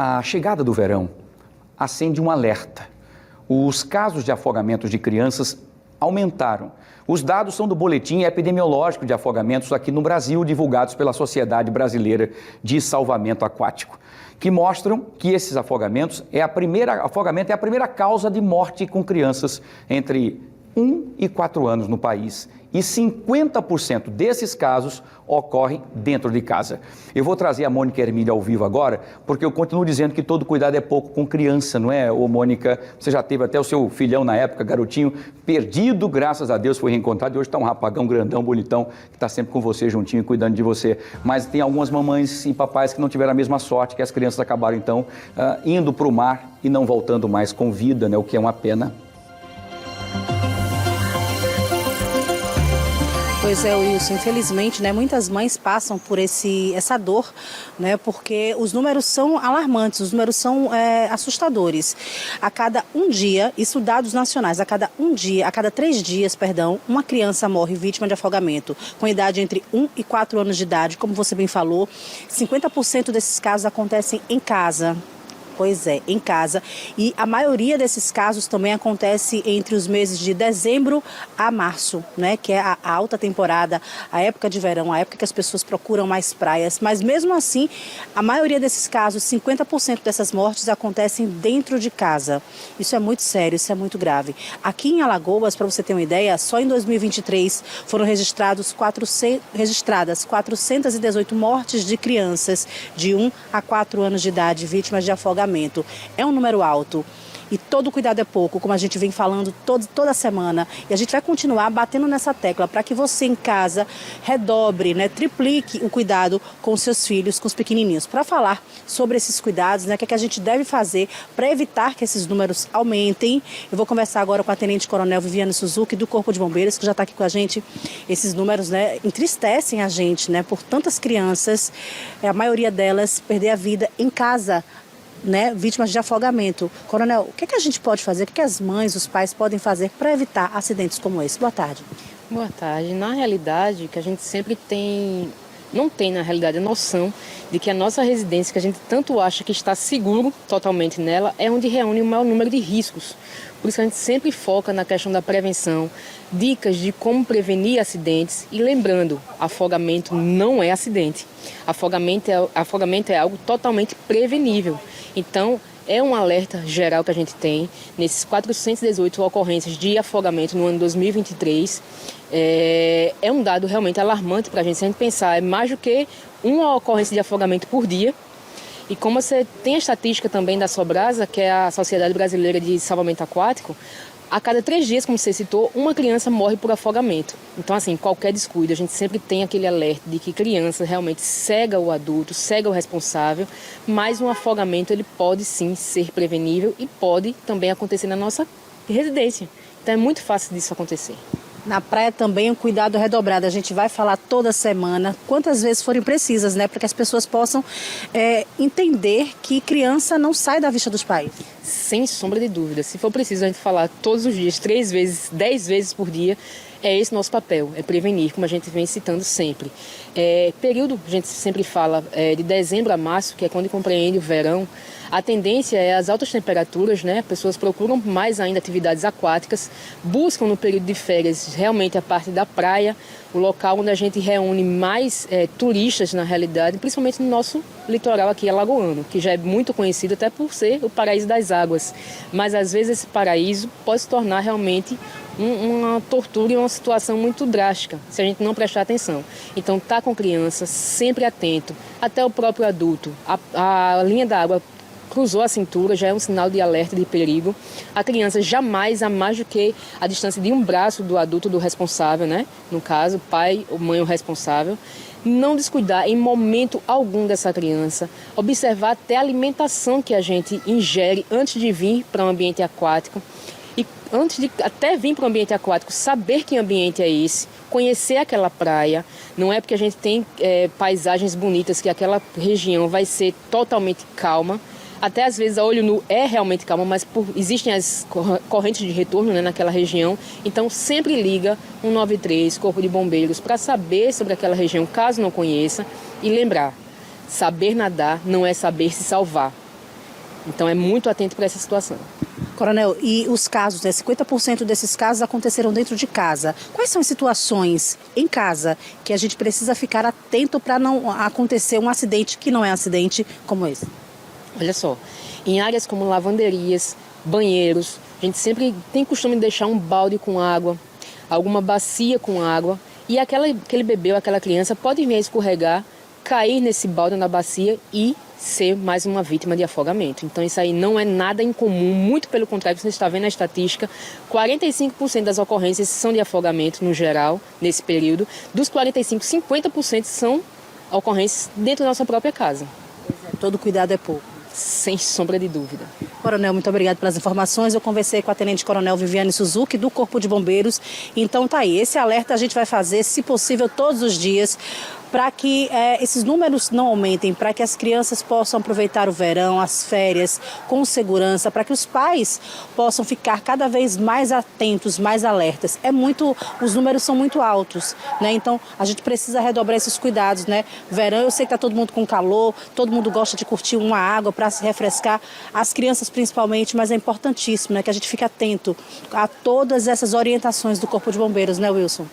A chegada do verão acende um alerta. Os casos de afogamentos de crianças aumentaram. Os dados são do Boletim Epidemiológico de Afogamentos aqui no Brasil, divulgados pela Sociedade Brasileira de Salvamento Aquático, que mostram que esses afogamentos afogamento é a primeira causa de morte com crianças entre 1 e 4 anos no país. E 50% desses casos ocorrem dentro de casa. Eu vou trazer a Mônica Hermília ao vivo agora, porque eu continuo dizendo que todo cuidado é pouco com criança, não é, ô Mônica? Você já teve até o seu filhão na época, garotinho, perdido, graças a Deus foi reencontrado, e hoje está um rapagão grandão, bonitão, que está sempre com você juntinho, cuidando de você. Mas tem algumas mamães e papais que não tiveram a mesma sorte, que as crianças acabaram então indo para o mar e não voltando mais com vida, né, o que é uma pena. Pois é, Wilson, infelizmente, né, muitas mães passam por essa dor, né, porque os números são alarmantes, os números são assustadores. A cada um dia, isso dados nacionais, a cada 3 dias, uma criança morre vítima de afogamento, com idade entre 1 e 4 anos de idade, como você bem falou. 50% desses casos acontecem em casa. Pois é, em casa. E a maioria desses casos também acontece entre os meses de dezembro a março, né? Que é a alta temporada, a época de verão, a época que as pessoas procuram mais praias. Mas mesmo assim, a maioria desses casos, 50% dessas mortes acontecem dentro de casa. Isso é muito sério, isso é muito grave. Aqui em Alagoas, para você ter uma ideia, só em 2023 foram registradas 418 mortes de crianças de 1 a 4 anos de idade vítimas de afogamento. É um número alto e todo cuidado é pouco, como a gente vem falando toda semana. E a gente vai continuar batendo nessa tecla para que você em casa redobre, né, triplique o cuidado com os seus filhos, com os pequenininhos. Para falar sobre esses cuidados, né, o que a gente deve fazer para evitar que esses números aumentem, eu vou conversar agora com a Tenente Coronel Viviane Suzuki, do Corpo de Bombeiros, que já está aqui com a gente. Esses números, né, entristecem a gente, né, por tantas crianças, a maioria delas perder a vida em casa, né, vítimas de afogamento. Coronel, o que a gente pode fazer, o que as mães, os pais podem fazer para evitar acidentes como esse? Boa tarde. Boa tarde. Na realidade, que a gente sempre não tem na realidade a noção de que a nossa residência, que a gente tanto acha que está seguro totalmente nela, é onde reúne o maior número de riscos. Por isso que a gente sempre foca na questão da prevenção, dicas de como prevenir acidentes e lembrando, afogamento não é acidente. Afogamento é algo totalmente prevenível. Então, é um alerta geral que a gente tem nesses 418 ocorrências de afogamento no ano 2023. É um dado realmente alarmante para a gente. Se a gente pensar, é mais do que uma ocorrência de afogamento por dia. E como você tem a estatística também da Sobrasa, que é a Sociedade Brasileira de Salvamento Aquático, a cada 3 dias, como você citou, uma criança morre por afogamento. Então, assim, qualquer descuido, a gente sempre tem aquele alerta de que criança realmente cega o adulto, cega o responsável, mas um afogamento ele pode sim ser prevenível e pode também acontecer na nossa residência. Então, é muito fácil disso acontecer. Na praia também um cuidado redobrado. A gente vai falar toda semana, quantas vezes forem precisas, né? Para que as pessoas possam entender que criança não sai da vista dos pais. Sem sombra de dúvida. Se for preciso a gente falar todos os dias, 3 vezes, 10 vezes por dia, é esse nosso papel, é prevenir, como a gente vem citando sempre. Período, a gente sempre fala, de dezembro a março, que é quando compreende o verão, a tendência é as altas temperaturas, né? Pessoas procuram mais ainda atividades aquáticas, buscam no período de férias realmente a parte da praia, o local onde a gente reúne mais turistas na realidade, principalmente no nosso litoral aqui alagoano, que já é muito conhecido até por ser o paraíso das águas. Mas às vezes esse paraíso pode se tornar realmente uma tortura e uma situação muito drástica, se a gente não prestar atenção. Então, tá com criança, sempre atento, até o próprio adulto. A linha da água cruzou a cintura, já é um sinal de alerta de perigo. A criança jamais a mais do que a distância de um braço do adulto, do responsável, né? No caso, pai ou mãe o responsável. Não descuidar em momento algum dessa criança. Observar até a alimentação que a gente ingere antes de vir para um ambiente aquático. E antes de até vir para o ambiente aquático, saber que ambiente é esse, conhecer aquela praia. Não é porque a gente tem paisagens bonitas que aquela região vai ser totalmente calma. Até às vezes a olho nu é realmente calma, mas existem as correntes de retorno, né, naquela região. Então sempre liga 193, Corpo de Bombeiros, para saber sobre aquela região, caso não conheça. E lembrar, saber nadar não é saber se salvar. Então é muito atento para essa situação. Coronel, e os casos, 50% desses casos aconteceram dentro de casa. Quais são as situações em casa que a gente precisa ficar atento para não acontecer um acidente que não é acidente como esse? Olha só, em áreas como lavanderias, banheiros, a gente sempre tem costume de deixar um balde com água, alguma bacia com água, e aquele bebê ou aquela criança pode vir a escorregar, cair nesse balde ou na bacia e ser mais uma vítima de afogamento. Então isso aí não é nada incomum, muito pelo contrário, você está vendo a estatística, 45% das ocorrências são de afogamento no geral, nesse período. Dos 45%, 50% são ocorrências dentro da nossa própria casa. Todo cuidado é pouco. Sem sombra de dúvida. Coronel, muito obrigado pelas informações. Eu conversei com a Tenente Coronel Viviane Suzuki, do Corpo de Bombeiros. Então tá aí, esse alerta a gente vai fazer, se possível, todos os dias, para que esses números não aumentem, para que as crianças possam aproveitar o verão, as férias, com segurança, para que os pais possam ficar cada vez mais atentos, mais alertas. Os números são muito altos, né? Então a gente precisa redobrar esses cuidados, né? Verão, eu sei que está todo mundo com calor, todo mundo gosta de curtir uma água para se refrescar, as crianças principalmente, mas é importantíssimo, né, que a gente fique atento a todas essas orientações do Corpo de Bombeiros, né, Wilson?